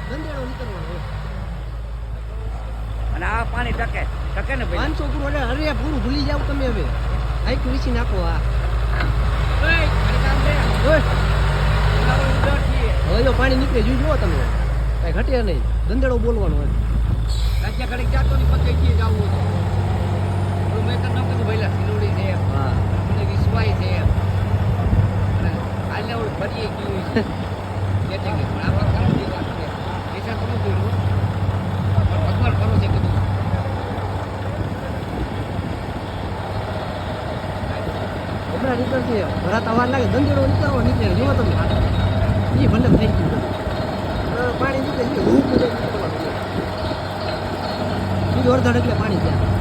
ગંદેડો નીકળવાનો હોય. અને આ પાણી ટકે ને ભાઈ 500 પૂરું એટલે અરે પૂરું ભૂલી જાવ તમે હવે આખું વીસી નાખો આ હવે જો પાણી નીકળે જોઈ જુઓ તમે કઈ ઘટે નહીં ગંદેડો બોલવાનો હોય રાજ્ય ઘડીક જાતો ની પતે જઈએ જવું તો મેં તો ન કીધું ભાઈલા સિલોડી છે હા મને વિશ્વાય છે અને હાલે ઓળ ફરીએ ગયું છે એટલે કે પણ આપણે કરવાની વાત છે એસા તો નથી પણ ભગવાન કરો છે કીધું હમણાં નીકળશે ભરાત અવાર લાગે ગંદેડો નીકળવો નીકળે જુઓ તમે એ ભલે થઈ ગયું પાણી નીકળે હું બીજું અડધા એટલે પાણી ત્યાં